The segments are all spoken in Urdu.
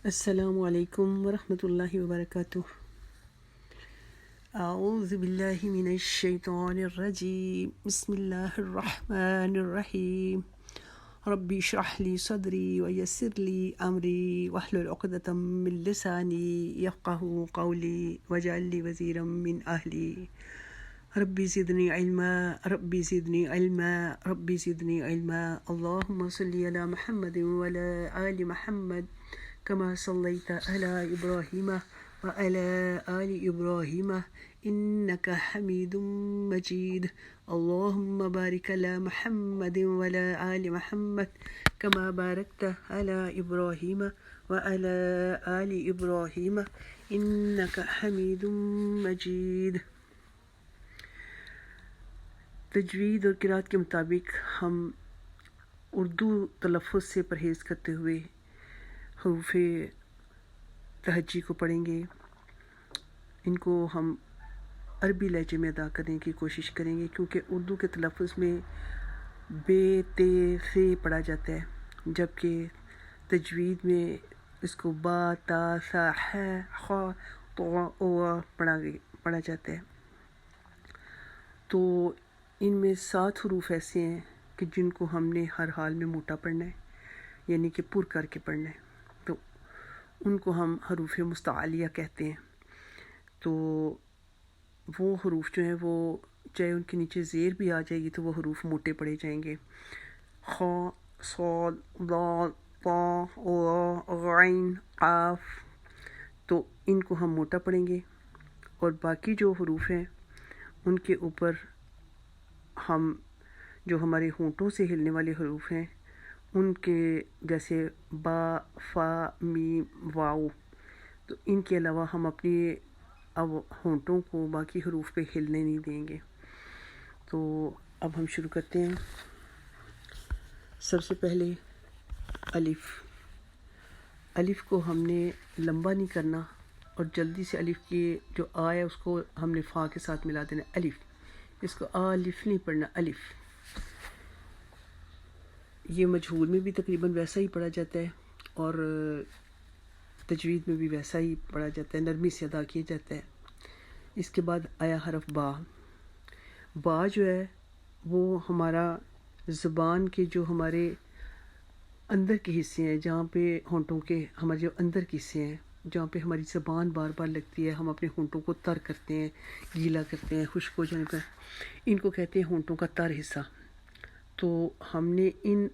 السلام علیکم ورحمۃ اللہ وبرکاتہ۔ اعوذ باللہ من الشیطان الرجیم، بسم اللہ الرحمن الرحیم۔ ربی اشرح لی صدری ویسر لی امری واحلل عقدۃ من لسانی یفقہوا قولی واجعل لی وزیرا من اہلی۔ ربی زدنی علما ربی زدنی علما ربی زدنی علما۔ اللہم صلی علی محمد وعلی آل محمد كما صليت على إبراهيم وعلى آل إبراهيم إنك حميد مجيد۔ اللهم بارك على محمد وعلى آل محمد كما باركت على إبراهيم وعلى آل إبراهيم إنك حميد مجيد۔ تجوید اور قرأت کے مطابق ہم اردو تلفظ سے پرہیز کرتے ہوئے حروف تہجی کو پڑھیں گے۔ ان کو ہم عربی لہجے میں ادا کرنے کی کوشش کریں گے، کیونکہ اردو کے تلفظ میں بے تے سے پڑھا جاتا ہے، جبکہ تجوید میں اس کو با تا سا ح خ تو او پڑھا جاتا ہے۔ تو ان میں 7 حروف ایسے ہیں کہ جن کو ہم نے ہر حال میں موٹا پڑھنا ہے، یعنی کہ پر کر کے پڑھنا ہے، تو ان کو ہم حروف مستعلیہ کہتے ہیں۔ تو وہ حروف جو ہیں وہ چاہے ان کے نیچے زیر بھی آ جائے گی تو وہ حروف موٹے پڑھے جائیں گے۔ خ صاد ضاد طا ظا عین قاف، تو ان کو ہم موٹا پڑھیں گے، اور باقی جو حروف ہیں ان کے اوپر ہم جو ہمارے ہونٹوں سے ہلنے والے حروف ہیں ان کے جیسے با فا میم واؤ، تو ان کے علاوہ ہم اپنی اب ہونٹوں کو باقی حروف پہ ہلنے نہیں دیں گے۔ تو اب ہم شروع کرتے ہیں۔ سب سے پہلے الف۔ الف کو ہم نے لمبا نہیں کرنا، اور جلدی سے الف کی جو آ ہے اس کو ہم نے فا کے ساتھ ملا دینا، الف۔ اس کو الف نہیں پڑھنا، الف۔ یہ مجہول میں بھی تقریباً ویسا ہی پڑھا جاتا ہے، اور تجوید میں بھی ویسا ہی پڑھا جاتا ہے، نرمی سے ادا کیا جاتا ہے۔ اس کے بعد آیا حرف با۔ با جو ہے وہ ہمارا زبان کے جو ہمارے اندر کے حصے ہیں، جہاں پہ ہونٹوں کے ہمارے جو اندر کے حصے ہیں، جہاں پہ ہماری زبان بار بار لگتی ہے، ہم اپنے ہونٹوں کو تر کرتے ہیں، گیلا کرتے ہیں، خشک ہو جانے پر، ان کو کہتے ہیں ہونٹوں کا تر حصہ۔ تو ہم نے ان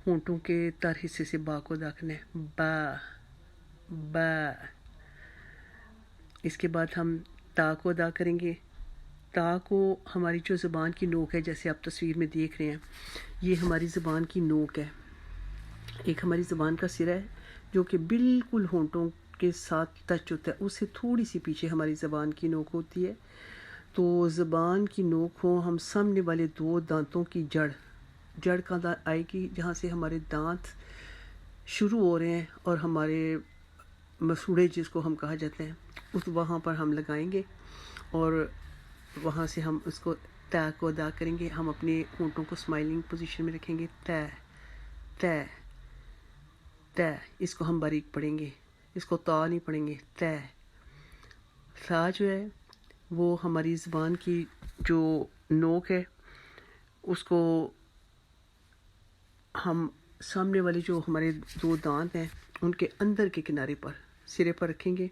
ہونٹوں کے تر حصے سے با کو ادا کرنا ہے، با با۔ اس کے بعد ہم تا کو ادا کریں گے۔ تا کو ہماری جو زبان کی نوک ہے، جیسے آپ تصویر میں دیکھ رہے ہیں، یہ ہماری زبان کی نوک ہے۔ ایک ہماری زبان کا سرا ہے جو کہ بالکل ہونٹوں کے ساتھ ٹچ ہوتا ہے، اس سے تھوڑی سی پیچھے ہماری زبان کی نوک ہوتی ہے۔ تو زبان کی نوک ہو، ہم سامنے والے 2 دانتوں کی جڑ کا آئے گی، جہاں سے ہمارے دانت شروع ہو رہے ہیں، اور ہمارے مسوڑے جس کو ہم کہا جاتے ہیں، اس وہاں پر ہم لگائیں گے، اور وہاں سے ہم اس کو تا کو ادا کریں گے۔ ہم اپنے ہونٹوں کو اسمائلنگ پوزیشن میں رکھیں گے، تا تا تا۔ اس کو ہم باریک پڑھیں گے، اس کو تا نہیں پڑھیں گے، تا۔ سا جو ہے وہ ہماری زبان کی جو نوک ہے، اس کو ہم سامنے والے جو ہمارے 2 دانت ہیں ان کے اندر کے کنارے پر سرے پر رکھیں گے،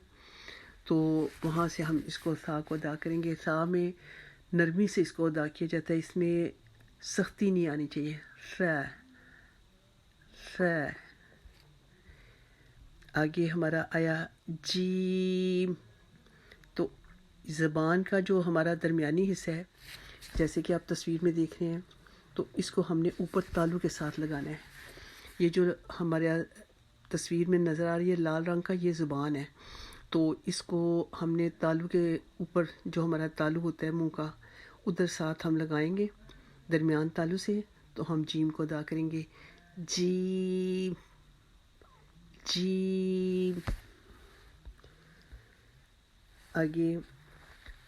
تو وہاں سے ہم اس کو سا کو ادا کریں گے۔ سا میں نرمی سے اس کو ادا کیا جاتا ہے، اس میں سختی نہیں آنی چاہیے۔ سا سا۔ آگے ہمارا آیا جیم۔ تو زبان کا جو ہمارا درمیانی حصہ ہے، جیسے کہ آپ تصویر میں دیکھ رہے ہیں، تو اس کو ہم نے اوپر تالو کے ساتھ لگانا ہے۔ یہ جو ہمارے تصویر میں نظر آ رہی ہے لال رنگ کا، یہ زبان ہے۔ تو اس کو ہم نے تالو کے اوپر جو ہمارا تالو ہوتا ہے منہ کا، ادھر ساتھ ہم لگائیں گے درمیان تالو سے، تو ہم جیم کو ادا کریں گے، جیم جیم۔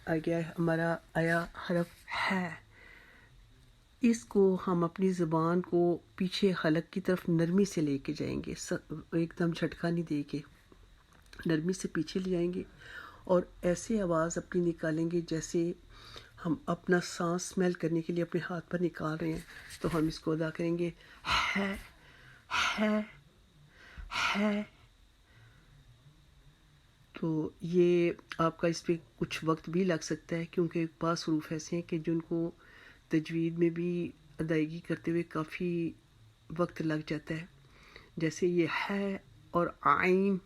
آگے ہمارا آیا حرف ہے۔ اس کو ہم اپنی زبان کو پیچھے حلق کی طرف نرمی سے لے کے جائیں گے، ایک دم جھٹکا نہیں دے کے، نرمی سے پیچھے لے جائیں گے اور ایسے آواز اپنی نکالیں گے جیسے ہم اپنا سانس اسمیل کرنے کے لیے اپنے ہاتھ پر نکال رہے ہیں. تو ہم اس کو ادا کریں گے ہے ہے ہے. تو یہ آپ کا اس پہ کچھ وقت بھی لگ سکتا ہے کیونکہ بعض حروف ایسے ہیں کہ جن کو تجوید میں بھی ادائیگی کرتے ہوئے کافی وقت لگ جاتا ہے. جیسے یہ ہے اور عین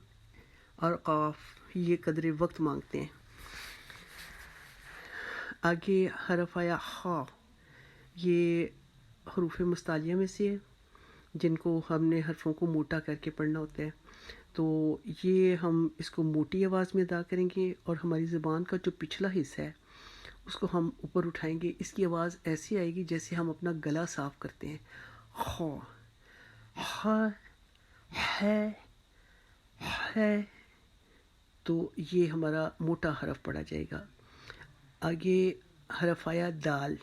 اور قاف یہ قدر وقت مانگتے ہیں. آگے حرف آیا خا. یہ حروف مستعلیہ میں سے ہے جن کو ہم نے حرفوں کو موٹا کر کے پڑھنا ہوتا ہے. تو یہ ہم اس کو موٹی آواز میں ادا کریں گے اور ہماری زبان کا جو پچھلا حصہ ہے اس کو ہم اوپر اٹھائیں گے. اس کی آواز ایسی آئے گی جیسے ہم اپنا گلا صاف کرتے ہیں. خا ہے ہے. تو یہ ہمارا موٹا حرف پڑھا جائے گا. آگے حرف آیا دال.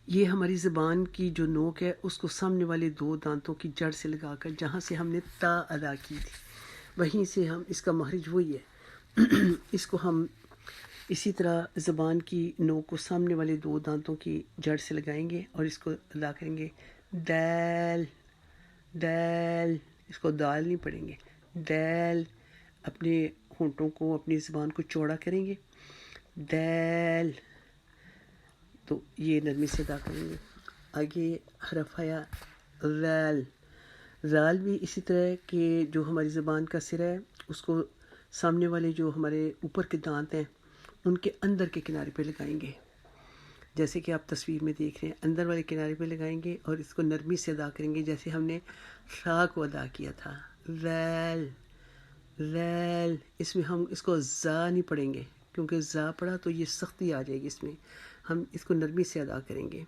یہ ہماری زبان کی جو نوک ہے اس کو سامنے والے دو دانتوں کی جڑ سے لگا کر جہاں سے ہم نے تا ادا کی تھی وہیں سے ہم اس کا مخرج وہی ہے. اس کو ہم اسی طرح زبان کی نوک کو سامنے والے دو دانتوں کی جڑ سے لگائیں گے اور اس کو ادا کریں گے دال دال. اس کو دال نہیں پڑھیں گے دال. اپنے ہونٹوں کو اپنی زبان کو چوڑا کریں گے دال. تو یہ نرمی سے ادا کریں گے. آگے حرف آیا ذال. ذال بھی اسی طرح کہ جو ہماری زبان کا سرا ہے اس کو سامنے والے جو ہمارے اوپر کے دانت ہیں ان کے اندر کے کنارے پہ لگائیں گے جیسے کہ آپ تصویر میں دیکھ رہے ہیں. اندر والے کنارے پہ لگائیں گے اور اس کو نرمی سے ادا کریں گے جیسے ہم نے شا کو ادا کیا تھا. ذال ذال. اس میں ہم اس کو زا نہیں پڑھیں گے کیونکہ زا پڑھا تو یہ سختی آ جائے گی. اس میں ہم اس کو نرمی سے ادا کریں گے.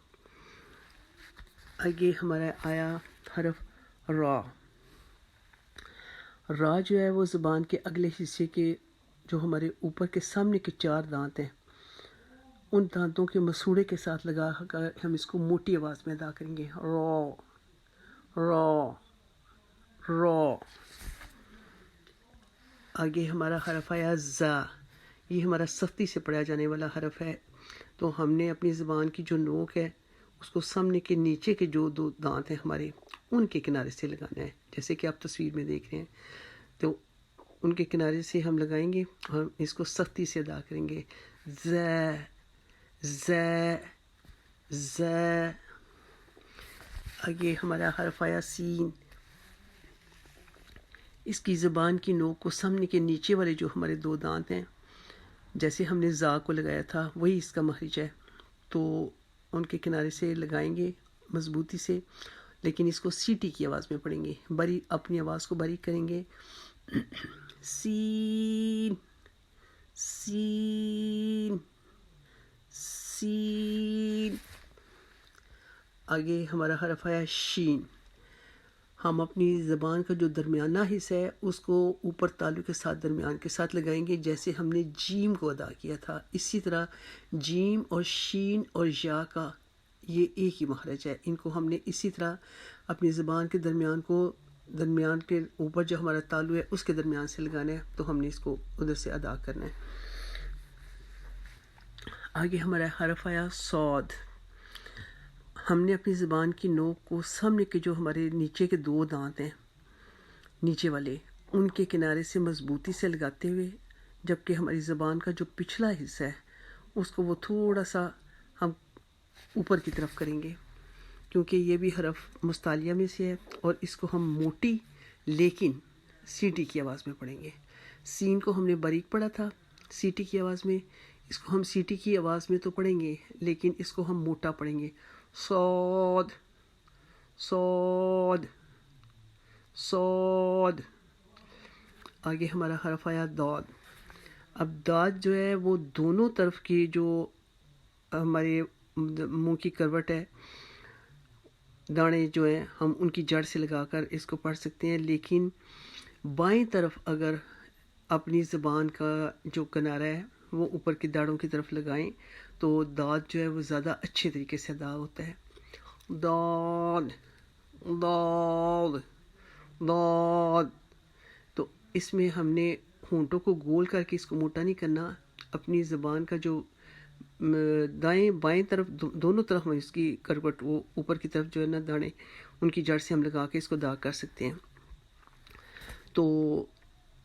آگے ہمارا آیا حرف را. را جو ہے وہ زبان کے اگلے حصے کے جو ہمارے اوپر کے سامنے کے چار دانت ہیں ان دانتوں کے مسوڑے کے ساتھ لگا کر ہم اس کو موٹی آواز میں ادا کریں گے. را را را. آگے ہمارا حرف آیا زا. یہ ہمارا سختی سے پڑھا جانے والا حرف ہے. تو ہم نے اپنی زبان کی جو نوک ہے اس کو سامنے کے نیچے کے جو دو دانت ہیں ہمارے ان کے کنارے سے لگانا ہے جیسے کہ آپ تصویر میں دیکھ رہے ہیں. تو ان کے کنارے سے ہم لگائیں گے اور اس کو سختی سے ادا کریں گے ز ز ز. آگے ہمارا حرف آیا سین. اس کی زبان کی نوک کو سامنے کے نیچے والے جو ہمارے دو دانت ہیں جیسے ہم نے زا کو لگایا تھا وہی اس کا مخرج ہے. تو ان کے کنارے سے لگائیں گے مضبوطی سے لیکن اس کو سیٹی کی آواز میں پڑھیں گے. بری اپنی آواز کو باریک کریں گے. سین سین سین. آگے ہمارا حرف آیا شین. ہم اپنی زبان کا جو درمیانہ حصہ ہے اس کو اوپر تالو کے ساتھ درمیان کے ساتھ لگائیں گے جیسے ہم نے جیم کو ادا کیا تھا. اسی طرح جیم اور شین اور یا کا یہ ایک ہی مخرج ہے. ان کو ہم نے اسی طرح اپنی زبان کے درمیان کے اوپر جو ہمارا تالو ہے اس کے درمیان سے لگانا ہے. تو ہم نے اس کو ادھر سے ادا کرنا ہے. آگے ہمارا حرف آیا صاد. ہم نے اپنی زبان کی نوک کو سامنے کے جو ہمارے نیچے کے دو دانت ہیں نیچے والے ان کے کنارے سے مضبوطی سے لگاتے ہوئے جبکہ ہماری زبان کا جو پچھلا حصہ ہے اس کو وہ تھوڑا سا ہم اوپر کی طرف کریں گے کیونکہ یہ بھی حرف مستعلیہ میں سے ہے اور اس کو ہم موٹی لیکن سیٹی کی آواز میں پڑھیں گے. سین کو ہم نے باریک پڑھا تھا سیٹی کی آواز میں. اس کو ہم سیٹی کی آواز میں تو پڑھیں گے لیکن اس کو ہم موٹا پڑھیں گے. صاد صاد صاد. آگے ہمارا حرف آیا داد. اب داد جو ہے وہ دونوں طرف کی جو ہمارے منہ کی کروٹ ہے دانے جو ہیں ہم ان کی جڑ سے لگا کر اس کو پڑھ سکتے ہیں لیکن بائیں طرف اگر اپنی زبان کا جو کنارہ ہے وہ اوپر کی داڑوں کی طرف لگائیں تو داد جو ہے وہ زیادہ اچھے طریقے سے ادا ہوتا ہے. داد داد داد. تو اس میں ہم نے ہونٹوں کو گول کر کے اس کو موٹا نہیں کرنا، اپنی زبان کا جو دائیں بائیں طرف دونوں طرف اس کی کروٹ وہ اوپر کی طرف جو ہے نا دانے ان کی جڑ سے ہم لگا کے اس کو داغ کر سکتے ہیں. تو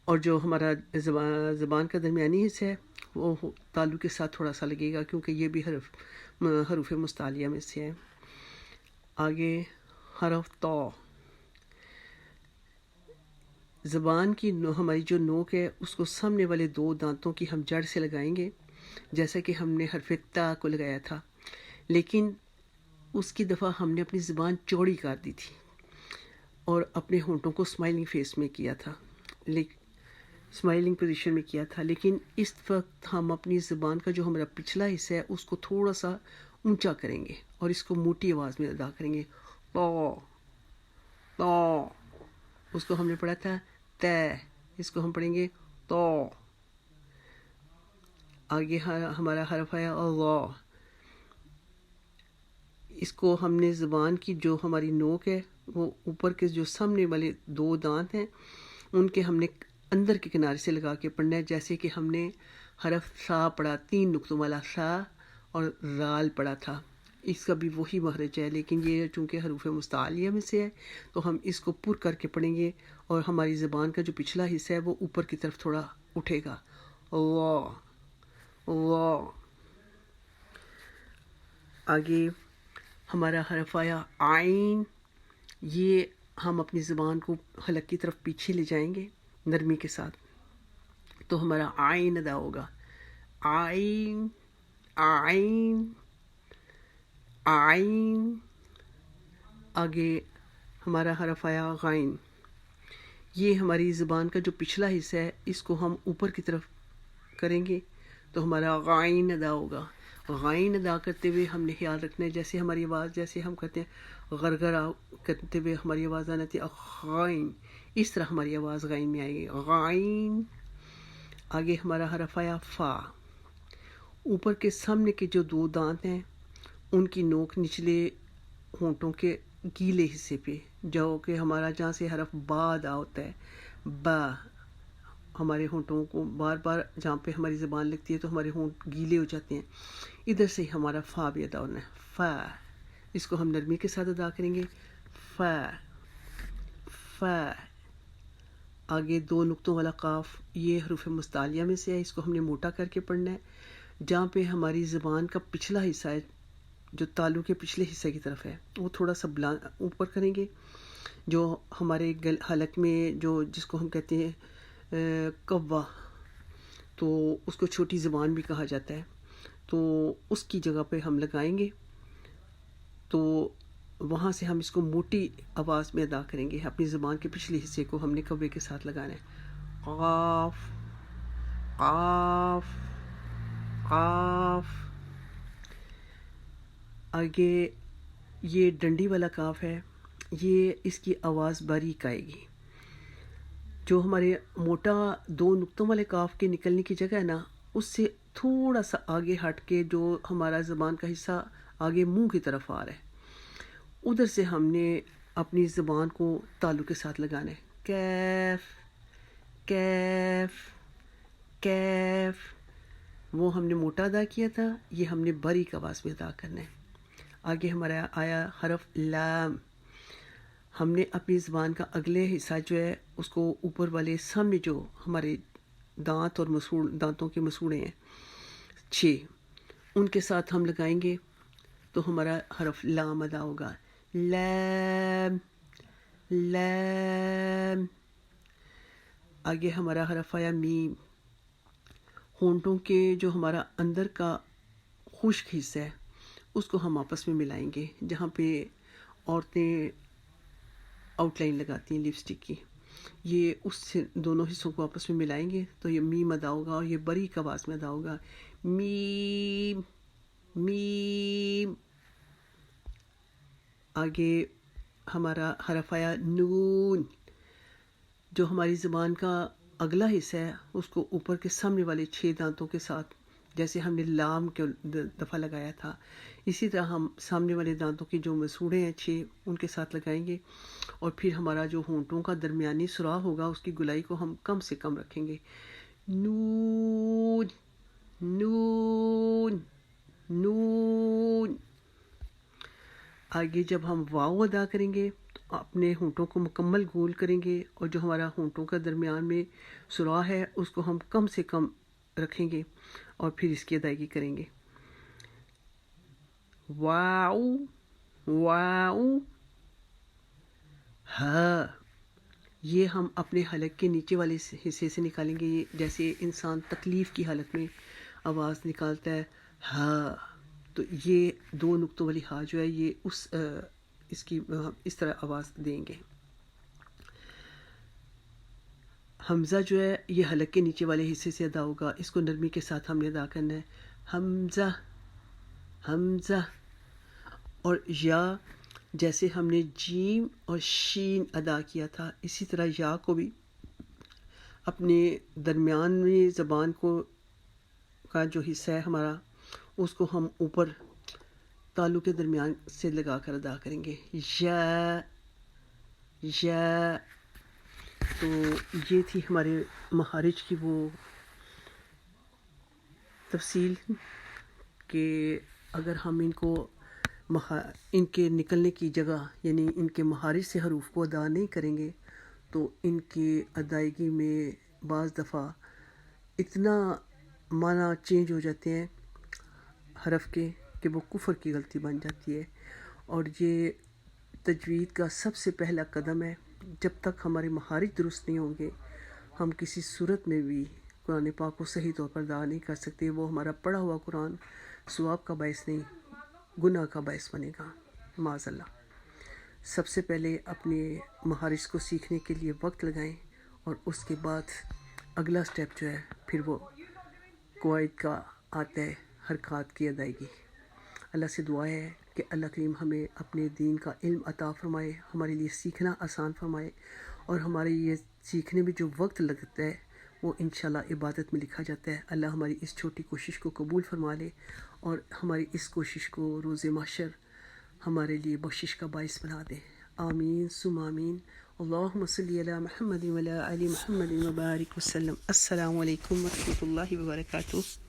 اور جو ہمارا زبان کا درمیانی حصہ ہے وہ تالو کے ساتھ تھوڑا سا لگے گا، کیونکہ یہ بھی حروف مستعلیہ میں سے ہے. آگے حرف تو، زبان کی ہماری جو نوک ہے اس کو سامنے والے دو دانتوں کی ہم جڑ سے لگائیں گے، جیسا کہ ہم نے حرف تا کو لگایا تھا، لیکن اس کی دفعہ ہم نے اپنی زبان چوڑی کر دی تھی اور اپنے ہونٹوں کو اسمائلنگ فیس میں کیا تھا، اسمائلنگ پوزیشن میں کیا تھا. لیکن اس وقت ہم اپنی زبان کا جو ہمارا پچھلا حصہ ہے اس کو تھوڑا سا اونچا کریں گے اور اس کو موٹی آواز میں ادا کریں گے. تو اس کو ہم نے پڑھا تھا تے، اس کو ہم پڑھیں گے تو. آگے ہمارا حرف آیا اللہ، اس کو ہم نے زبان کی جو ہماری نوک ہے وہ اوپر کے جو سامنے والے دو دانت ہیں ان کے ہم نے اندر کے کنارے سے لگا کے پڑھنا ہے، جیسے کہ ہم نے حرف سا پڑھا، 3 نقطوں والا سا، اور رال پڑھا تھا. اس کا بھی وہی مخرج ہے، لیکن یہ چونکہ حروف مستعلیہ میں سے ہے تو ہم اس کو پر کر کے پڑھیں گے اور ہماری زبان کا جو پچھلا حصہ ہے وہ اوپر کی طرف تھوڑا اٹھے گا. اللہ اللہ. آگے ہمارا حرف آیا عین، یہ ہم اپنی زبان کو حلق کی طرف پیچھے لے جائیں گے نرمی کے ساتھ، تو ہمارا عین ادا ہوگا. عین عین عین. آگے ہمارا حرف آیا غین، یہ ہماری زبان کا جو پچھلا حصہ ہے اس کو ہم اوپر کی طرف کریں گے تو ہمارا غین ادا ہوگا. غین ادا کرتے ہوئے ہم نے خیال رکھنا ہے جیسے ہماری آواز، جیسے ہم کہتے ہیں غرغرہ کرتے ہوئے ہماری آواز آنا تھی غین، اس طرح ہماری آواز غین میں آئے گی. غین. آگے ہمارا حرف آیا فا، اوپر کے سامنے کے جو دو دانت ہیں ان کی نوک نچلے ہونٹوں کے گیلے حصے پہ، جو کہ ہمارا جہاں سے حرف با ادا ہوتا ہے، با، ہمارے ہونٹوں کو بار بار جہاں پہ ہماری زبان لگتی ہے تو ہمارے ہونٹ گیلے ہو جاتے ہیں، ادھر سے ہمارا فا بھی ادا ہونا ہے. فا، اس کو ہم نرمی کے ساتھ ادا کریں گے. فا فا. آگے 2 نقطوں والا قاف، یہ حروف مستعلیہ میں سے ہے، اس کو ہم نے موٹا کر کے پڑھنا ہے. جہاں پہ ہماری زبان کا پچھلا حصہ ہے جو تالو کے پچھلے حصے کی طرف ہے وہ تھوڑا سا اوپر کریں گے. جو ہمارے حلق میں جو جس کو ہم کہتے ہیں کوا، تو اس کو چھوٹی زبان بھی کہا جاتا ہے، تو اس کی جگہ پہ ہم لگائیں گے، تو وہاں سے ہم اس کو موٹی آواز میں ادا کریں گے. اپنی زبان کے پچھلے حصے کو ہم نے کوے کے ساتھ لگانا ہے. قاف قاف قاف. آگے یہ ڈنڈی والا کاف ہے، یہ اس کی آواز باریک آئے گی. جو ہمارے موٹا 2 نقطوں والے کاف کے نکلنے کی جگہ ہے نا، اس سے تھوڑا سا آگے ہٹ کے جو ہمارا زبان کا حصہ آگے منہ کی طرف آ رہا ہے، ادھر سے ہم نے اپنی زبان کو تالو کے ساتھ لگانا ہے. کیف کیف کیف. وہ ہم نے موٹا ادا کیا تھا، یہ ہم نے باریک آواز میں ادا کرنا ہے. آگے ہمارا آیا حرف لام. ہم نے اپنی زبان کا اگلے حصہ جو ہے اس کو اوپر والے سامنے جو ہمارے دانت اور دانتوں کے مسوڑے ہیں 6، ان کے ساتھ ہم لگائیں گے تو ہمارا حرف لام ادا ہوگا. لام لام. آگے ہمارا حرف آیا میم. ہونٹوں کے جو ہمارا اندر کا خشک حصہ ہے اس کو ہم آپس میں ملائیں گے، جہاں پہ عورتیں آؤٹ لائن لگاتی ہیں لپسٹک کی، یہ اس سے دونوں حصوں کو آپس میں ملائیں گے تو یہ میم ادا ہوگا اور یہ باریک آواز میں ادا ہوگا. میم میم. آگے ہمارا حرف آیا نون. جو ہماری زبان کا اگلا حصہ ہے اس کو اوپر کے سامنے والے 6 دانتوں کے ساتھ جیسے ہم نے لام کے دفعہ لگایا تھا، اسی طرح ہم سامنے والے دانتوں کی جو مسوڑے ہیں 6 ان کے ساتھ لگائیں گے، اور پھر ہمارا جو ہونٹوں کا درمیانی سوراخ ہوگا اس کی گلائی کو ہم کم سے کم رکھیں گے. نون نون نون. آگے جب ہم واو ادا کریں گے تو اپنے ہونٹوں کو مکمل گول کریں گے، اور جو ہمارا ہونٹوں کا درمیان میں سوراخ ہے اس کو ہم کم سے کم رکھیں گے، اور پھر اس کی ادائیگی کریں گے. واو واو. ہا. یہ ہم اپنے حلق کے نیچے والے حصے سے نکالیں گے، جیسے انسان تکلیف کی حالت میں آواز نکالتا ہے ہا، تو یہ 2 نقطوں والی ہا جو ہے یہ اس کی اس طرح آواز دیں گے. حمزہ جو ہے یہ حلق کے نیچے والے حصے سے ادا ہوگا، اس کو نرمی کے ساتھ ہم نے ادا کرنا ہے. حمزہ حمزہ. اور یا جیسے ہم نے جیم اور شین ادا کیا تھا، اسی طرح یا کو بھی اپنے درمیان میں زبان کا جو حصہ ہے ہمارا اس کو ہم اوپر تالو کے درمیان سے لگا کر ادا کریں گے. یا یا. تو یہ تھی ہمارے مخارج کی وہ تفصیل کہ اگر ہم ان کے نکلنے کی جگہ یعنی ان کے مخارج سے حروف کو ادا نہیں کریں گے تو ان کی ادائیگی میں بعض دفعہ اتنا معنی چینج ہو جاتے ہیں حرف کے کہ وہ کفر کی غلطی بن جاتی ہے. اور یہ تجوید کا سب سے پہلا قدم ہے. جب تک ہمارے مخارج درست نہیں ہوں گے ہم کسی صورت میں بھی قرآن پاک کو صحیح طور پر ادا نہیں کر سکتے. وہ ہمارا پڑھا ہوا قرآن ثواب کا باعث نہیں گناہ کا باعث بنے گا معاذ اللہ. سب سے پہلے اپنے مخارج کو سیکھنے کے لیے وقت لگائیں، اور اس کے بعد اگلا سٹیپ جو ہے پھر وہ قواعد کا آتا ہے حرکات کی ادائیگی. اللہ سے دعا ہے کہ اللہ کریم ہمیں اپنے دین کا علم عطا فرمائے، ہمارے لیے سیکھنا آسان فرمائے، اور ہمارے یہ سیکھنے میں جو وقت لگتا ہے وہ انشاءاللہ عبادت میں لکھا جاتا ہے. اللہ ہماری اس چھوٹی کوشش کو قبول فرما لے، اور ہماری اس کوشش کو روز محشر ہمارے لیے بخشش کا باعث بنا دے. آمین ثم آمین. اللہم صلی علی محمد وعلی آل محمد وبارک وسلم. السلام علیکم ورحمۃ اللہ وبرکاتہ.